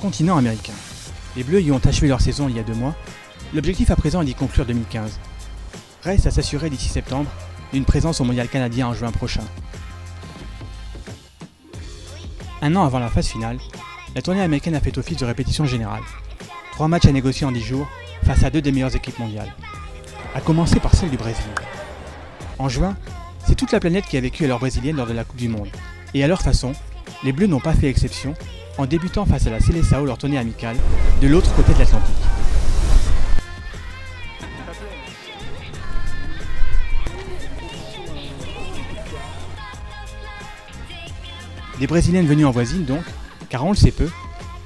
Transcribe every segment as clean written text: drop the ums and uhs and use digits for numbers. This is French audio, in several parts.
continent américain. Les Bleus y ont achevé leur saison il y a 2 mois. L'objectif à présent est d'y conclure 2015. Reste à s'assurer d'ici septembre d'une présence au mondial canadien en juin prochain. Un an avant la phase finale, la tournée américaine a fait office de répétition générale. 3 matchs à négocier en 10 jours face à 2 des meilleures équipes mondiales. À commencer par celle du Brésil. En juin, c'est toute la planète qui a vécu à l'heure brésilienne lors de la Coupe du Monde. Et à leur façon, les Bleus n'ont pas fait exception en débutant face à la Seleção leur tournée amicale de l'autre côté de l'Atlantique. Des Brésiliennes venues en voisine donc, car on le sait peu,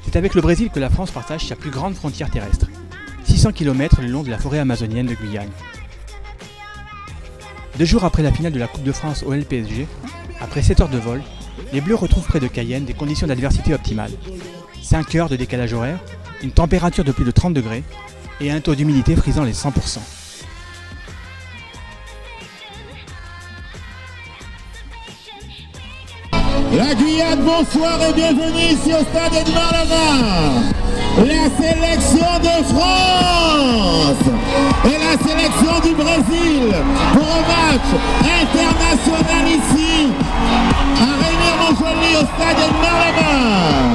c'est avec le Brésil que la France partage sa plus grande frontière terrestre, 600 km le long de la forêt amazonienne de Guyane. 2 jours après la finale de la Coupe de France au LPSG, après 7 heures de vol, les Bleus retrouvent près de Cayenne des conditions d'adversité optimales. 5 heures de décalage horaire, une température de plus de 30 degrés et un taux d'humidité frisant les 100%. La Guyane, bonsoir et bienvenue ici au stade Edouard Lamar. La sélection de France et la sélection du Brésil pour un match international ici à Rémy-Montjoly au stade Edouard Lamar.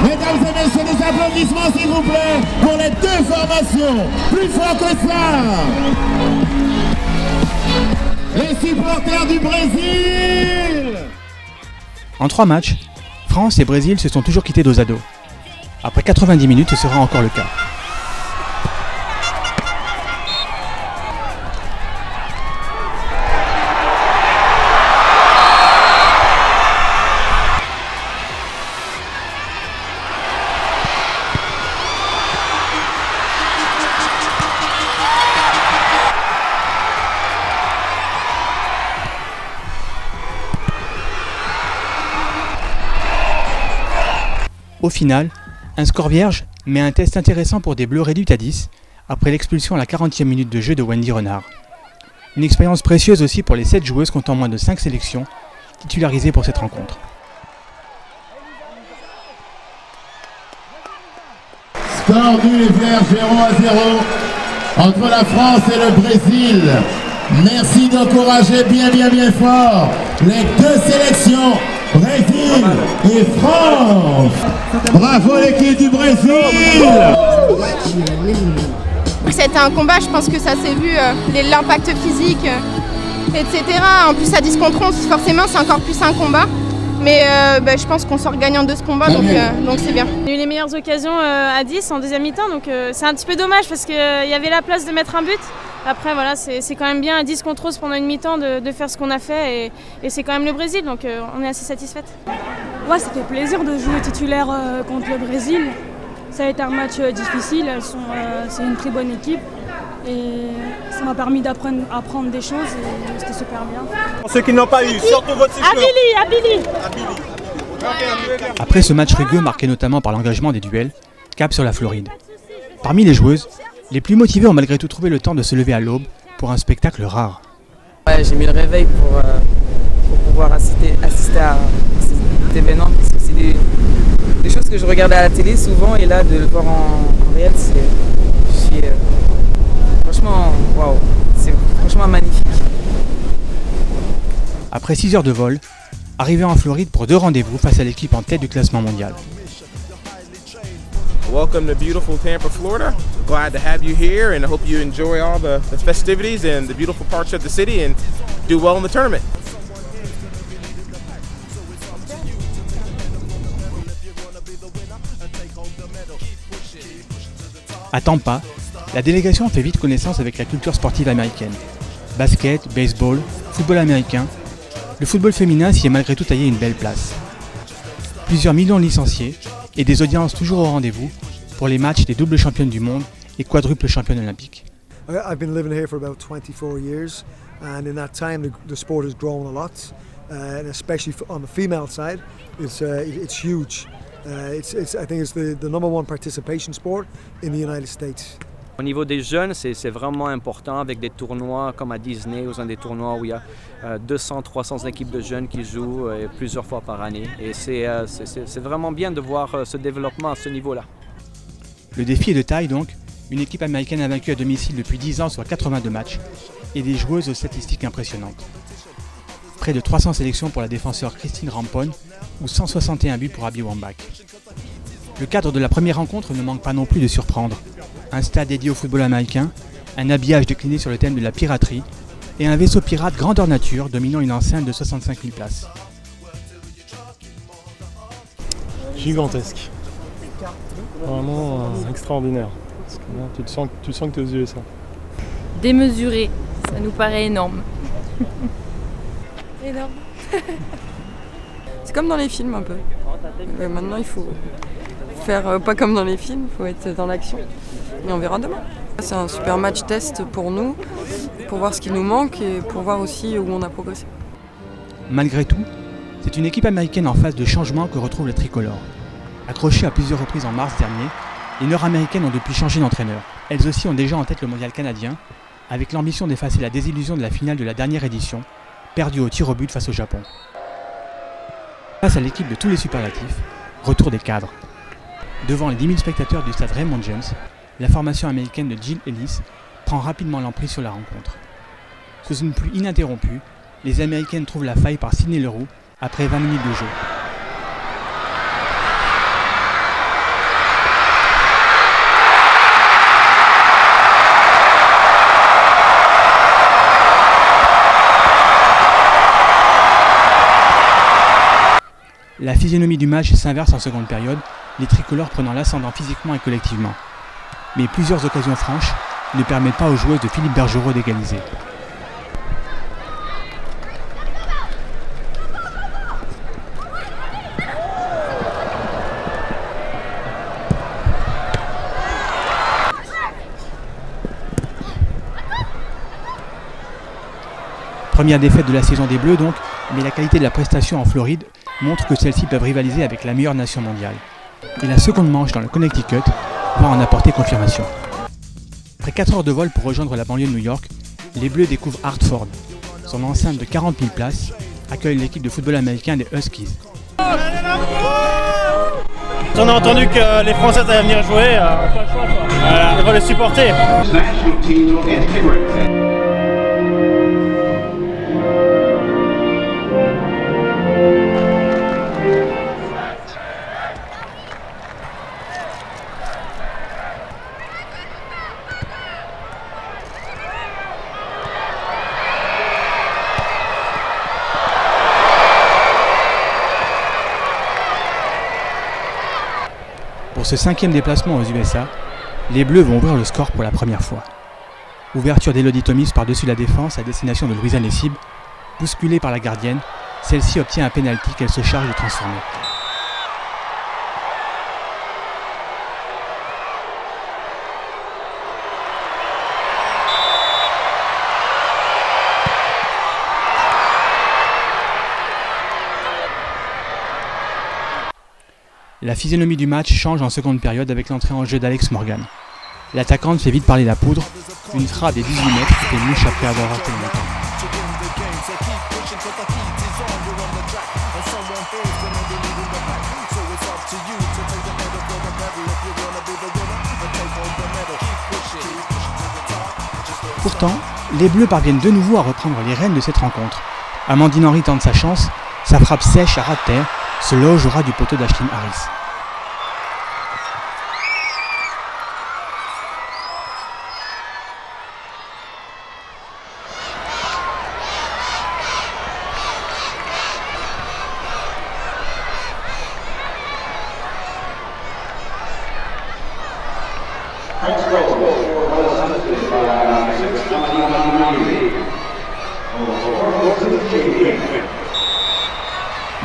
Mesdames et messieurs, des applaudissements s'il vous plaît pour les 2 formations. Plus fort que ça. Les supporters du Brésil. En 3 matchs, France et Brésil se sont toujours quittés dos à dos. Après 90 minutes, ce sera encore le cas. Au final, un score vierge, mais un test intéressant pour des Bleus réduits à 10, après l'expulsion à la 40e minute de jeu de Wendy Renard. Une expérience précieuse aussi pour les 7 joueuses comptant moins de 5 sélections, titularisées pour cette rencontre. Score nul et vierge 0-0 entre la France et le Brésil. Merci d'encourager bien fort les 2 sélections, Brésil et France. Bravo l'équipe du Brésil. C'était un combat, je pense que ça s'est vu, l'impact physique, etc. En plus à 10 contre 11, forcément c'est encore plus un combat. Mais je pense qu'on sort gagnant de ce combat, donc c'est bien. On a eu les meilleures occasions à 10 en deuxième mi-temps, donc c'est un petit peu dommage parce qu'il y avait la place de mettre un but. Après voilà, c'est quand même bien à 10 contre 11 pendant une mi-temps de faire ce qu'on a fait et c'est quand même le Brésil, donc on est assez satisfaite. Ouais, ça fait plaisir de jouer titulaire contre le Brésil. Ça a été un match difficile, c'est une très bonne équipe. Et ça m'a permis d'apprendre des choses et c'était super bien. Ceux qui n'ont pas eu, surtout votre sélection. Abili. Après ce match rugueux marqué notamment par l'engagement des duels, cap sur la Floride. Parmi les joueuses, les plus motivées ont malgré tout trouvé le temps de se lever à l'aube pour un spectacle rare. Ouais, j'ai mis le réveil pour pouvoir assister à cet événement parce que c'est des choses que je regardais à la télé souvent et là de le voir en réel, franchement, waouh, c'est franchement magnifique. Après 6 heures de vol, arrivé en Floride pour 2 rendez-vous face à l'équipe en tête du classement mondial. Welcome to beautiful Tampa, Florida. Glad to have you here and I hope you enjoy all the festivities and the beautiful parts of the city and do well in the tournament. À Tampa, la délégation fait vite connaissance avec la culture sportive américaine. Basket, baseball, football américain. Le football féminin s'y est malgré tout taillé une belle place. Plusieurs millions de licenciés et des audiences toujours au rendez-vous pour les matchs des doubles championnes du monde et quadruples championnes olympiques. I've been living here for about 24 years and in that time the sport has grown a lot and especially on the female side it's huge. I think it's the number 1 participation sport in the United States. Au niveau des jeunes, c'est vraiment important avec des tournois comme à Disney, ou des tournois où il y a 200-300 équipes de jeunes qui jouent plusieurs fois par année. Et c'est vraiment bien de voir ce développement à ce niveau-là. Le défi est de taille donc, une équipe américaine invaincue à domicile depuis 10 ans sur 82 matchs et des joueuses aux statistiques impressionnantes. Près de 300 sélections pour la défenseur Christine Rampon ou 161 buts pour Abby Wambach. Le cadre de la première rencontre ne manque pas non plus de surprendre. Un stade dédié au football américain, un habillage décliné sur le thème de la piraterie et un vaisseau pirate grandeur nature dominant une enceinte de 65 000 places. Gigantesque. Vraiment extraordinaire. Parce que là, tu sens que tu es aux USA. Démesuré, ça nous paraît énorme. Énorme. C'est comme dans les films un peu. Mais maintenant il faut faire pas comme dans les films, il faut être dans l'action. Et on verra demain. C'est un super match test pour nous, pour voir ce qui nous manque et pour voir aussi où on a progressé. Malgré tout, c'est une équipe américaine en phase de changement que retrouve le tricolore. Accrochées à plusieurs reprises en mars dernier, les Nord-Américaines ont depuis changé d'entraîneur. Elles aussi ont déjà en tête le mondial canadien, avec l'ambition d'effacer la désillusion de la finale de la dernière édition, perdue au tir au but face au Japon. Face à l'équipe de tous les superlatifs, retour des cadres. Devant les 10 000 spectateurs du stade Raymond James, la formation américaine de Jill Ellis prend rapidement l'emprise sur la rencontre. Sous une pluie ininterrompue, les Américaines trouvent la faille par Sydney Leroux après 20 minutes de jeu. La physionomie du match s'inverse en seconde période, les tricolores prenant l'ascendant physiquement et collectivement. Mais plusieurs occasions franches ne permettent pas aux joueuses de Philippe Bergerot d'égaliser. Première défaite de la saison des Bleus donc, mais la qualité de la prestation en Floride montre que celles-ci peuvent rivaliser avec la meilleure nation mondiale. Et la seconde manche dans le Connecticut va en apporter confirmation. Après 4 heures de vol pour rejoindre la banlieue de New York, les Bleus découvrent Hartford. Son enceinte de 40 000 places accueille l'équipe de football américain des Huskies. On a entendu que les Français allaient venir jouer, on va les supporter. Pour ce 5e déplacement aux USA, les Bleus vont ouvrir le score pour la première fois. Ouverture d'Elodie Thomas par-dessus la défense à destination de Louisa Nessib. Bousculée par la gardienne, celle-ci obtient un pénalty qu'elle se charge de transformer. La physionomie du match change en seconde période avec l'entrée en jeu d'Alex Morgan. L'attaquante fait vite parler la poudre, une frappe des 18 mètres fait mouche après avoir raté le montant. Pourtant, les Bleus parviennent de nouveau à reprendre les rênes de cette rencontre. Amandine Henry tente sa chance, sa frappe sèche à ras de terre se loge au ras du poteau d'Ashlyn Harris.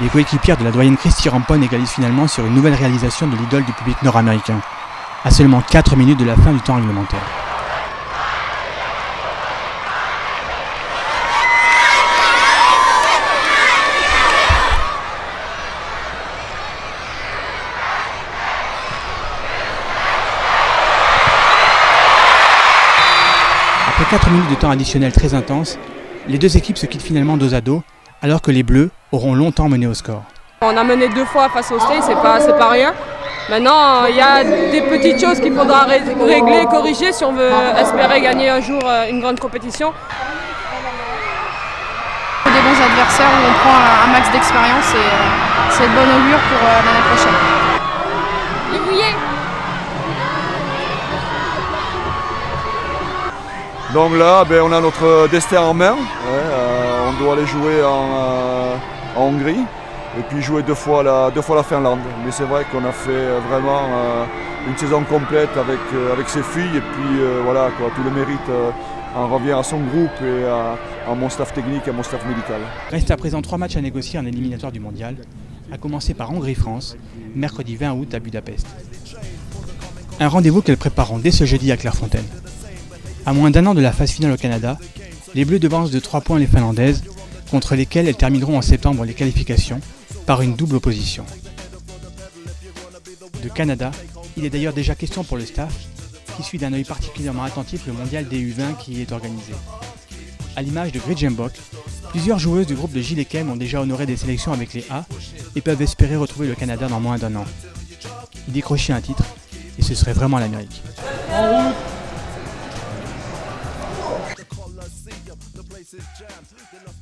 Les coéquipières de la doyenne Christy Rampon égalisent finalement sur une nouvelle réalisation de l'idole du public nord-américain, à seulement 4 minutes de la fin du temps réglementaire. 4 minutes de temps additionnel très intense, les deux équipes se quittent finalement dos à dos, alors que les Bleus auront longtemps mené au score. On a mené 2 fois face au Stade, c'est pas rien. Maintenant, il y a des petites choses qu'il faudra régler, corriger si on veut espérer gagner un jour une grande compétition. Des bons adversaires où on prend un max d'expérience et c'est de bonne augure pour l'année prochaine. Les bouillets. Donc là, on a notre destin en main. On doit aller jouer en Hongrie et puis jouer deux fois la Finlande. Mais c'est vrai qu'on a fait vraiment une saison complète avec ses filles et puis voilà, quoi, tout le mérite en revient à son groupe et à mon staff technique et à mon staff médical. Reste à présent 3 matchs à négocier en éliminatoire du mondial, à commencer par Hongrie-France, mercredi 20 août à Budapest. Un rendez-vous qu'elles prépareront dès ce jeudi à Clairefontaine. À moins d'1 an de la phase finale au Canada, les Bleus devancent de 3 points les Finlandaises, contre lesquelles elles termineront en septembre les qualifications par une double opposition. De Canada, il est d'ailleurs déjà question pour le staff, qui suit d'un œil particulièrement attentif le mondial des U20 qui y est organisé. À l'image de Gretjenbok, plusieurs joueuses du groupe de Gilles Kem ont déjà honoré des sélections avec les A et peuvent espérer retrouver le Canada dans moins d'1 an. Y décrocher un titre, et ce serait vraiment l'Amérique. The places jammed.